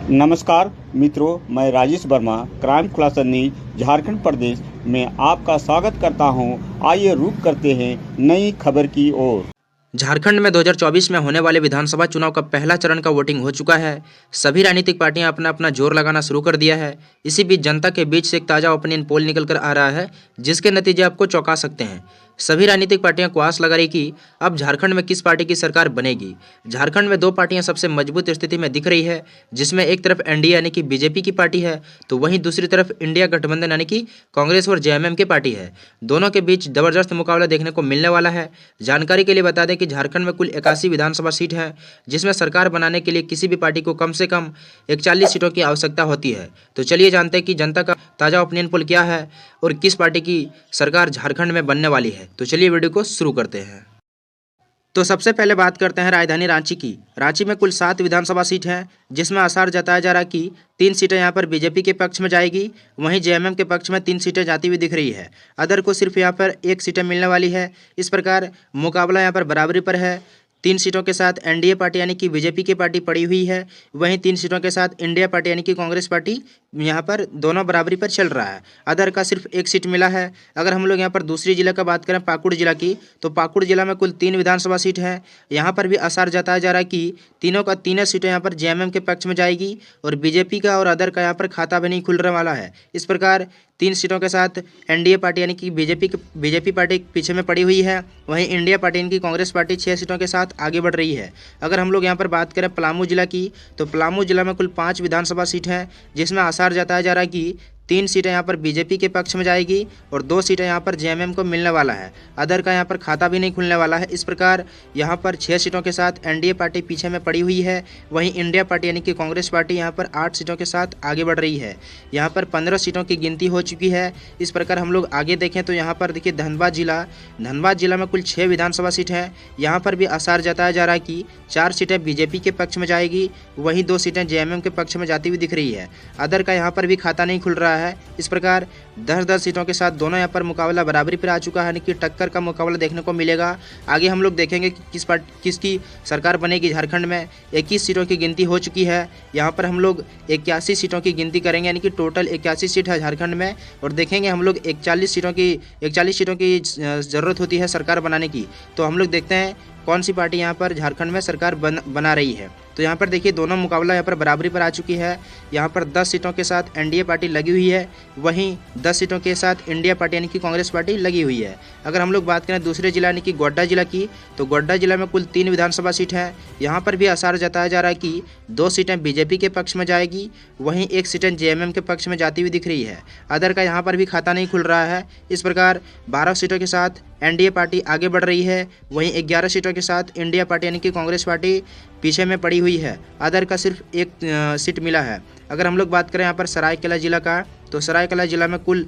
नमस्कार मित्रों, मैं राजेश वर्मा क्राइम खुलासा न्यूज झारखंड प्रदेश में आपका स्वागत करता हूं। आइए रुख करते हैं नई खबर की ओर। झारखंड में 2024 में होने वाले विधानसभा चुनाव का पहला चरण का वोटिंग हो चुका है। सभी राजनीतिक पार्टियां अपना अपना जोर लगाना शुरू कर दिया है। इसी बीच जनता के बीच से एक ताज़ा ओपिनियन पोल निकल कर आ रहा है, जिसके नतीजे आपको चौंका सकते हैं। सभी राजनीतिक पार्टियां को आस लगा रही कि अब झारखंड में किस पार्टी की सरकार बनेगी। झारखंड में दो पार्टियां सबसे मजबूत स्थिति में दिख रही है, जिसमें एक तरफ एनडीए यानी कि बीजेपी की पार्टी है, तो वहीं दूसरी तरफ इंडिया गठबंधन यानी कि कांग्रेस और जेएमएम की पार्टी है। दोनों के बीच जबरदस्त मुकाबला देखने को मिलने वाला है। जानकारी के लिए बता दें कि झारखंड में कुल 81 विधानसभा सीट है, जिसमें सरकार बनाने के लिए किसी भी पार्टी को कम से कम 41 सीटों की आवश्यकता होती है। तो चलिए जानते हैं कि जनता का ताज़ा ओपिनियन पोल क्या है और किस पार्टी की सरकार झारखंड में बनने वाली है। तो चलिए वीडियो को शुरू करते हैं। तो सबसे पहले बात करते हैं राजधानी रांची की। रांची में कुल 7 विधानसभा सीट हैं, जिसमें आसार जताया जा रहा है कि 3 सीटें यहां पर बीजेपी के पक्ष में जाएगी, वहीं जेएमएम के पक्ष में 3 सीटें जाती हुई दिख रही है। अदर को सिर्फ यहां पर 1 सीटें मिलने वाली है। इस प्रकार मुकाबला यहां पर बराबरी पर है। 3 सीटों के साथ एनडीए पार्टी यानी कि बीजेपी की पार्टी पड़ी हुई है, वहीं 3 सीटों के साथ इंडिया पार्टी यानी कि कांग्रेस पार्टी यहाँ पर दोनों बराबरी पर चल रहा है। अदर का सिर्फ 1 सीट मिला है। अगर हम लोग यहाँ पर दूसरी जिला का बात करें, पाकुड़ जिला की, तो पाकुड़ जिला में कुल 3 विधानसभा सीट है। यहाँ पर भी आसार जताया जा रहा है कि तीनों का तीनों सीटें यहाँ पर जेएमएम के पक्ष में जाएगी और बीजेपी का और अदर का यहाँ पर खाता भी नहीं खुलने वाला है। इस प्रकार 3 सीटों के साथ एनडीए पार्टी यानी कि बीजेपी पार्टी पीछे में पड़ी हुई है, वहीं इंडिया पार्टी यानी कि कांग्रेस पार्टी 6 सीटों के साथ आगे बढ़ रही है। अगर हम लोग यहाँ पर बात करें पलामू जिला की, तो पलामू जिला में कुल 5 विधानसभा सीट हैं, जिसमें आसार जताया जा रहा है कि 3 सीटें यहाँ पर बीजेपी के पक्ष में जाएगी और 2 सीटें यहाँ पर जेएमएम को मिलने वाला है। अदर का यहाँ पर खाता भी नहीं खुलने वाला है। इस प्रकार यहाँ पर 6 सीटों के साथ एनडीए पार्टी पीछे में पड़ी हुई है, वहीं इंडिया पार्टी यानी कि कांग्रेस पार्टी यहाँ पर 8 सीटों के साथ आगे बढ़ रही है। यहाँ पर 15 सीटों की गिनती हो चुकी है। इस प्रकार हम लोग आगे देखें तो यहाँ पर देखिए धनबाद जिला में कुल 6 विधानसभा सीट है। यहाँ पर भी आसार जताया जा रहा है कि 4 सीटें बीजेपी के पक्ष में जाएगी, वहीं 2 सीटें जेएमएम के पक्ष में जाती हुई दिख रही है। अदर का यहाँ पर भी खाता नहीं खुल रहा है। इस प्रकार 10-10 सीटों के साथ दोनों यहाँ पर मुकाबला बराबरी पर आ चुका है, यानी कि टक्कर का मुकाबला देखने को मिलेगा। आगे हम लोग देखेंगे कि किसकी सरकार बनेगी। झारखंड में 21 सीटों की गिनती हो चुकी है। यहाँ पर हम लोग 81 सीटों की गिनती करेंगे, यानी कि टोटल 81 सीट है झारखंड में, और देखेंगे हम लोग 41 सीटों की ज़रूरत होती है सरकार बनाने की। तो हम लोग देखते हैं कौन सी पार्टी यहाँ पर झारखंड में सरकार बना रही है। तो यहाँ पर देखिए दोनों मुकाबला यहाँ पर बराबरी पर आ चुकी है। यहाँ पर 10 सीटों के साथ एनडीए पार्टी लगी हुई है, वहीं 10 सीटों के साथ इंडिया पार्टी यानी कि कांग्रेस पार्टी लगी हुई है। अगर हम लोग बात करें दूसरे जिला यानी कि गोड्डा जिला की, तो गोड्डा जिला में कुल 3 विधानसभा सीट है। यहाँ पर भी आसार जताया जा रहा है कि 2 सीटें बीजेपी के पक्ष में जाएगी, वहीं 1 सीटें जेएमएम के पक्ष में जाती हुई दिख रही है। अदर का यहाँ पर भी खाता नहीं खुल रहा है। इस प्रकार 12 सीटों के साथ एनडीए पार्टी आगे बढ़ रही है, वहीं 11 सीटों के साथ इंडिया पार्टी यानी कि कांग्रेस पार्टी पीछे में पड़ी हुई है। अदर का सिर्फ 1 सीट मिला है। अगर हम लोग बात करें यहाँ पर सरायकेला जिला का, तो सरायकेला जिला में कुल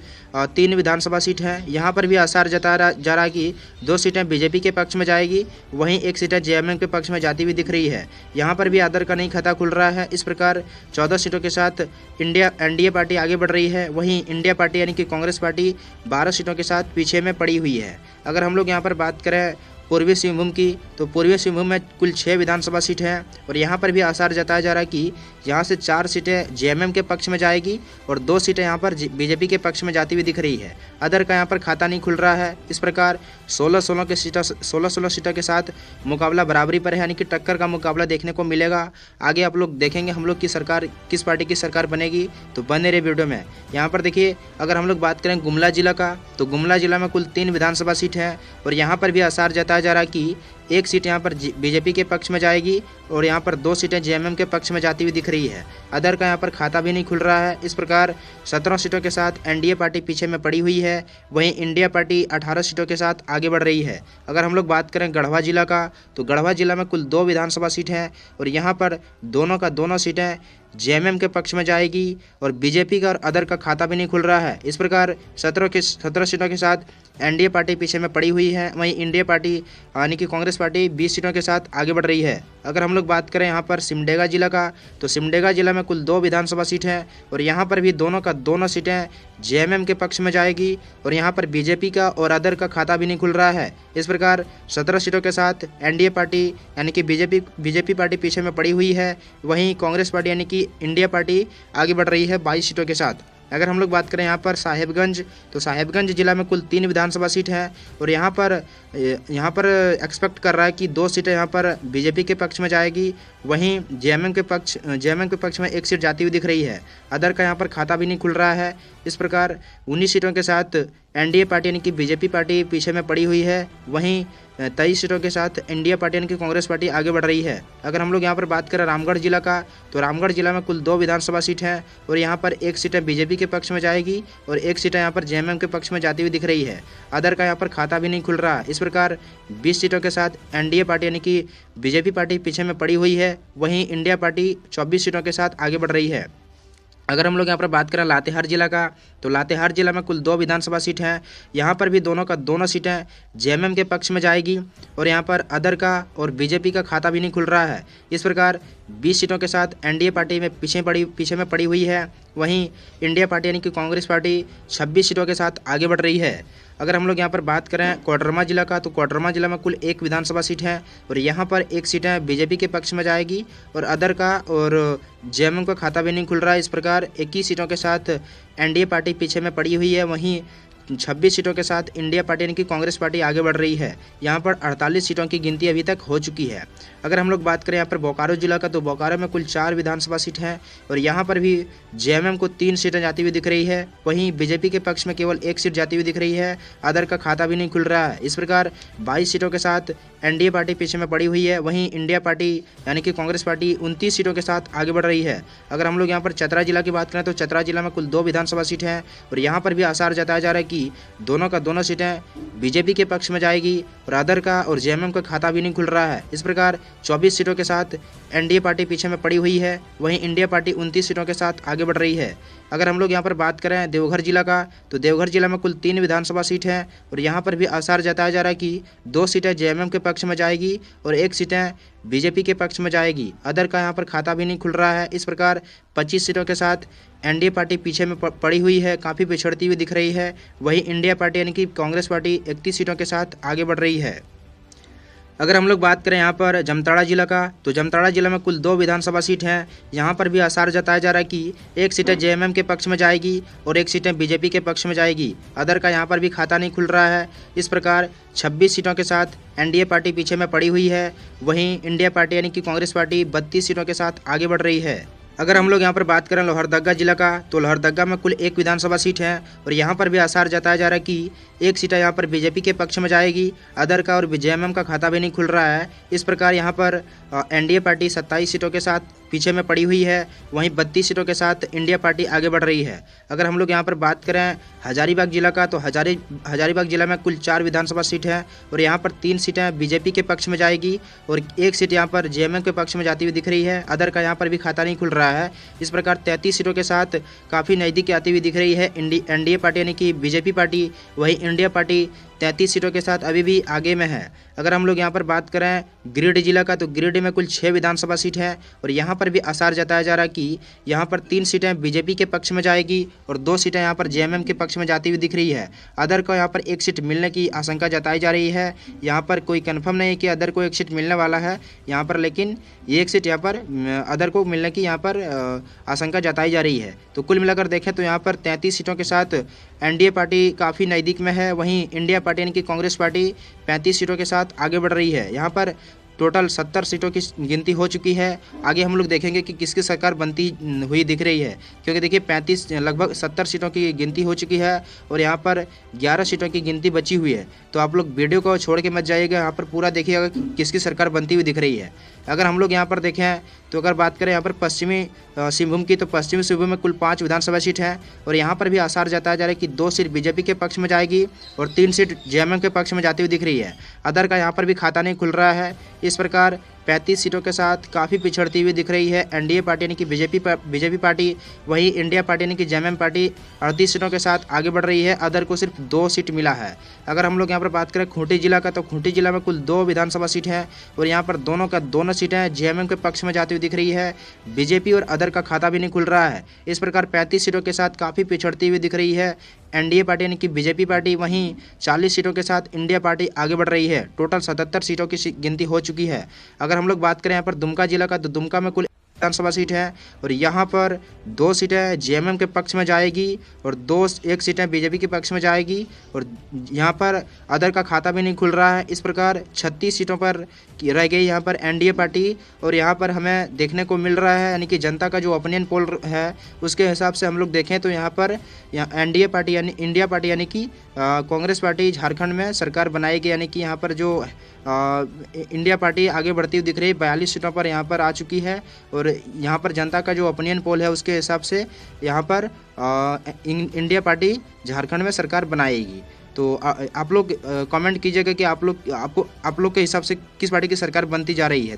3 विधानसभा सीट है। यहाँ पर भी आसार जताया जा रहा है कि 2 सीटें बीजेपी के पक्ष में जाएगी, वहीं 1 सीटें जेएमएम के पक्ष में जाती हुई दिख रही है। यहाँ पर भी अदर का नहीं खाता खुल रहा है। इस प्रकार 14 सीटों के साथ एनडीए पार्टी आगे बढ़ रही है, वहीं इंडिया पार्टी यानी कि कांग्रेस पार्टी 12 सीटों के साथ पीछे में पड़ी हुई है। अगर हम लोग यहाँ पर बात करें पूर्वी सिंहभूम की, तो पूर्वी सिंहभूम में कुल 6 विधानसभा सीट हैं, और यहाँ पर भी आसार जताया जा रहा है कि यहाँ से 4 सीटें जेएमएम के पक्ष में जाएगी और 2 सीटें यहाँ पर बीजेपी के पक्ष में जाती हुई दिख रही है। अदर का यहाँ पर खाता नहीं खुल रहा है। इस प्रकार 16 सीटों के साथ मुकाबला बराबरी पर है, यानी कि टक्कर का मुकाबला देखने को मिलेगा। आगे आप लोग देखेंगे हम लोग की सरकार किस पार्टी की सरकार बनेगी, तो बने रहे वीडियो में। यहाँ पर देखिए अगर हम लोग बात करें गुमला जिला का, तो गुमला जिला में कुल 3 विधानसभा सीट है, और यहाँ पर भी आसार जताया जा रहा है कि 1 सीट यहाँ पर बीजेपी के पक्ष में जाएगी और यहाँ पर 2 सीटें जेएमएम के पक्ष में जाती हुई दिख रही है। अदर का यहाँ पर खाता भी नहीं खुल रहा है। इस प्रकार 17 सीटों के साथ एनडीए पार्टी पीछे में पड़ी हुई है, वहीं इंडिया पार्टी 18 सीटों के साथ आगे बढ़ रही है। अगर हम लोग बात करें गढ़वा जिला का, तो गढ़वा जिला में कुल 2 विधानसभा सीट हैं, और यहाँ पर दोनों सीटें जेएमएम के पक्ष में जाएगी और बीजेपी का और अदर का खाता भी नहीं खुल रहा है। इस प्रकार 17 सीटों के साथ एनडीए पार्टी पीछे में पड़ी हुई है, वहीं इंडिया पार्टी यानी कि कांग्रेस पार्टी 20 सीटों के साथ आगे बढ़ रही है। अगर हम लोग बात करें यहाँ पर सिमडेगा जिला का, तो सिमडेगा जिला में कुल 2 विधानसभा सीट हैं और यहाँ पर भी दोनों का दोनों सीटें जेएमएम के पक्ष में जाएगी और यहाँ पर बीजेपी का और अदर का खाता भी नहीं खुल रहा है। इस प्रकार 17 सीटों के साथ एनडीए पार्टी यानी कि बीजेपी पार्टी पीछे में पड़ी हुई है, वहीं कांग्रेस पार्टी यानी कि इंडिया पार्टी आगे बढ़ रही है 22 सीटों के साथ। अगर हम लोग बात करें यहाँ पर साहेबगंज, तो साहेबगंज जिला में कुल 3 विधानसभा सीट हैं और यहाँ पर एक्सपेक्ट कर रहा है कि 2 सीटें यहाँ पर बीजेपी के पक्ष में जाएगी, वहीं जेएमएम के पक्ष में 1 सीट जाती हुई दिख रही है। अदर का यहाँ पर खाता भी नहीं खुल रहा है। इस प्रकार 19 सीटों के साथ एनडीए पार्टी यानी कि बीजेपी पार्टी पीछे में पड़ी हुई है, वहीं 23 सीटों के साथ इंडिया पार्टी यानी कि कांग्रेस पार्टी आगे बढ़ रही है। अगर हम लोग यहाँ पर बात करें रामगढ़ जिला का, तो रामगढ़ जिला में कुल 2 विधानसभा सीट हैं और यहाँ पर 1 सीटें बीजेपी के पक्ष में जाएगी और 1 सीटें यहाँ पर जेएमएम के पक्ष में जाती हुई दिख रही है। अदर का यहाँ पर खाता भी नहीं खुल रहा। इस प्रकार 20 सीटों के साथ एनडीए पार्टी यानी कि बीजेपी पार्टी पीछे में पड़ी हुई है, वहीं इंडिया पार्टी 24 सीटों के साथ आगे बढ़ रही है। अगर हम लोग यहाँ पर बात करें लातेहार जिला का, तो लातेहार जिला में कुल 2 विधानसभा सीट हैं। यहाँ पर भी दोनों का दोनों सीटें जेएमएम के पक्ष में जाएगी और यहाँ पर अदर का और बीजेपी का खाता भी नहीं खुल रहा है। इस प्रकार 20 सीटों के साथ एनडीए पार्टी में पीछे में पड़ी हुई है, वहीं इंडिया पार्टी यानी कि कांग्रेस पार्टी 26 सीटों के साथ आगे बढ़ रही है। अगर हम लोग यहाँ पर बात करें कोडरमा जिला का, तो कोडरमा जिला में कुल 1 विधानसभा सीट है और यहाँ पर 1 सीटें बीजेपी के पक्ष में जाएगी और अदर का और जेएमएम का खाता भी नहीं खुल रहा है। इस प्रकार 21 सीटों के साथ एनडीए पार्टी पीछे में पड़ी हुई है, वहीं 26 सीटों के साथ इंडिया पार्टी यानी कि कांग्रेस पार्टी आगे बढ़ रही है। यहाँ पर 48 सीटों की गिनती अभी तक हो चुकी है। अगर हम लोग बात करें यहाँ पर बोकारो जिला का, तो बोकारो में कुल 4 विधानसभा सीट हैं और यहाँ पर भी जेएमएम को 3 सीटें जाती हुई दिख रही है, वहीं बीजेपी के पक्ष में केवल 1 सीट जाती हुई दिख रही है। अदर का खाता भी नहीं खुल रहा है। इस प्रकार 22 सीटों के साथ एनडीए पार्टी पीछे में पड़ी हुई है, वहीं इंडिया पार्टी यानी कि कांग्रेस पार्टी 29 सीटों के साथ आगे बढ़ रही है। अगर हम लोग यहाँ पर चतरा जिला की बात करें, तो चतरा जिला में कुल 2 विधानसभा सीट हैं और यहाँ पर भी आसार जताया जा रहा है कि दोनों का दोनों सीटें बीजेपी के पक्ष में जाएगी और अदर का और जेएमएम का खाता भी नहीं खुल रहा है। इस प्रकार 24 सीटों के साथ एनडीए पार्टी पीछे में पड़ी हुई है, वहीं इंडिया पार्टी 29 सीटों के साथ आगे बढ़ रही है। अगर हम लोग यहाँ पर बात करें देवघर जिला का, तो देवघर जिला में कुल 3 विधानसभा सीट हैं और यहाँ पर भी आसार जताया जा रहा है कि 2 सीटें जेएमएम के पक्ष में जाएगी और 1 सीटें बीजेपी के पक्ष में जाएगी। अदर का यहाँ पर खाता भी नहीं खुल रहा है। इस प्रकार 25 सीटों के साथ एनडीए पार्टी पीछे में पड़ी हुई है, काफ़ी पिछड़ती हुई दिख रही है, वहीं इंडिया पार्टी यानी कि कांग्रेस पार्टी 31 सीटों के साथ आगे बढ़ रही है। अगर हम लोग बात करें यहाँ पर जामताड़ा जिला का, तो जामताड़ा जिला में कुल 2 विधानसभा सीट हैं। यहाँ पर भी आसार जताया जा रहा है कि 1 सीटें जेएमएम के पक्ष में जाएगी और 1 सीटें बीजेपी के पक्ष में जाएगी। अदर का यहाँ पर भी खाता नहीं खुल रहा है। इस प्रकार 26 सीटों के साथ एनडीए पार्टी पीछे में पड़ी हुई है, वहीं इंडिया पार्टी यानी कि कांग्रेस पार्टी 32 सीटों के साथ आगे बढ़ रही है। अगर हम लोग यहाँ पर बात करें लोहरदगा जिला का, तो लोहरदगा में कुल 1 विधानसभा सीट है और यहाँ पर भी आसार जताया जा रहा है कि 1 सीट यहाँ पर बीजेपी के पक्ष में जाएगी। अदर का और जेएमएम का खाता भी नहीं खुल रहा है। इस प्रकार यहाँ पर एनडीए पार्टी 27 सीटों के साथ पीछे में पड़ी हुई है, वहीं 32 सीटों के साथ इंडिया पार्टी आगे बढ़ रही है। अगर हम लोग यहाँ पर बात करें हजारीबाग जिला का, तो हजारीबाग जिला में कुल 4 विधानसभा सीट है और यहाँ पर 3 सीटें बीजेपी के पक्ष में जाएगी और 1 सीट यहाँ पर जेएमएम के पक्ष में जाती हुई दिख रही है। अदर का यहाँ पर भी खाता नहीं खुल रहा है। इस प्रकार 33 सीटों के साथ काफ़ी नज़दीक आती हुई दिख रही है एनडीए पार्टी यानी कि बीजेपी पार्टी, वहीं इंडिया पार्टी 33 सीटों के साथ अभी भी आगे में है। अगर हम लोग यहाँ पर बात करें गिरिडीह जिला का, तो गिरिडीह में कुल 6 विधानसभा सीट है और यहाँ पर भी आसार जताया जा रहा है कि यहाँ पर 3 सीटें बीजेपी के पक्ष में जाएगी और 2 सीटें यहाँ पर जेएमएम के पक्ष में जाती हुई दिख रही है। अदर को यहाँ पर 1 सीट मिलने की आशंका जताई जा रही है। यहाँ पर कोई कन्फर्म नहीं है कि अदर को 1 सीट मिलने वाला है यहाँ पर, लेकिन ये 1 सीट यहाँ पर अदर को मिलने की यहाँ पर आशंका जताई जा रही है। तो कुल मिलाकर देखें तो यहाँ पर 33 सीटों के साथ एनडीए पार्टी काफ़ी नज़दीक में है, वहीं इंडिया पार्टी यानी कि कांग्रेस पार्टी 35 सीटों के साथ आगे बढ़ रही है। यहाँ पर टोटल 70 सीटों की गिनती हो चुकी है। आगे हम लोग देखेंगे कि किसकी सरकार बनती हुई दिख रही है, क्योंकि देखिए लगभग 70 सीटों की गिनती हो चुकी है और यहाँ पर 11 सीटों की गिनती बची हुई है। तो आप लोग वीडियो को छोड़ के मत जाइएगा, यहाँ पर पूरा देखिएगा कि किसकी सरकार बनती हुई दिख रही है। अगर हम लोग यहाँ पर देखें तो अगर बात करें यहाँ पर पश्चिमी सिंहभूम की, तो पश्चिमी सिंहभूम में कुल 5 विधानसभा सीट है और यहाँ पर भी आसार जताया जा रहा है कि 2 सीट बीजेपी के पक्ष में जाएगी और 3 सीट जेएमएम के पक्ष में जाती हुई दिख रही है। अदर का यहाँ पर भी खाता नहीं खुल रहा है। इस प्रकार 35 सीटों के साथ काफ़ी पिछड़ती हुई दिख रही है एनडीए पार्टी यानी कि बीजेपी पार्टी। वहीं इंडिया पार्टी यानी कि जेएमएम पार्टी 38 सीटों के साथ आगे बढ़ रही है। अदर को सिर्फ 2 सीट मिला है। अगर हम लोग यहाँ पर बात करें खूंटी जिला का, तो खूंटी जिला में कुल 2 विधानसभा सीट हैं और यहाँ पर दोनों सीटें जेएमएम के पक्ष में जाती हुई दिख रही है। बीजेपी और अदर का खाता भी नहीं खुल रहा है। इस प्रकार 35 सीटों के साथ काफ़ी पिछड़ती हुई दिख रही है एनडीए पार्टी यानी कि बीजेपी पार्टी। वहीं 40 सीटों के साथ इंडिया पार्टी आगे बढ़ रही है। टोटल 77 सीटों की गिनती हो चुकी है। अगर हम लोग बात करें यहाँ पर दुमका जिला का, तो दुमका में कुल विधानसभा सीट है और यहाँ पर 2 सीटें जेएमएम के पक्ष में जाएगी और 1 सीटें बीजेपी के पक्ष में जाएगी और यहाँ पर अदर का खाता भी नहीं खुल रहा है। इस प्रकार 36 सीटों पर रह गई यहाँ पर एनडीए पार्टी। और यहाँ पर हमें देखने को मिल रहा है यानी कि जनता का जो ओपिनियन पोल है उसके हिसाब से हम लोग देखें तो यहाँ पर एनडीए पार्टी यानी इंडिया पार्टी यानी कि कांग्रेस पार्टी झारखंड में सरकार बनाएगी। यानी कि यहाँ पर जो इंडिया पार्टी आगे बढ़ती हुई दिख रही है, 42 सीटों पर यहाँ पर आ चुकी है और यहाँ पर जनता का जो ओपिनियन पोल है उसके हिसाब से यहाँ पर इंडिया पार्टी झारखंड में सरकार बनाएगी। तो आप लोग कमेंट कीजिएगा कि आप लोग के हिसाब से किस पार्टी की सरकार बनती जा रही है।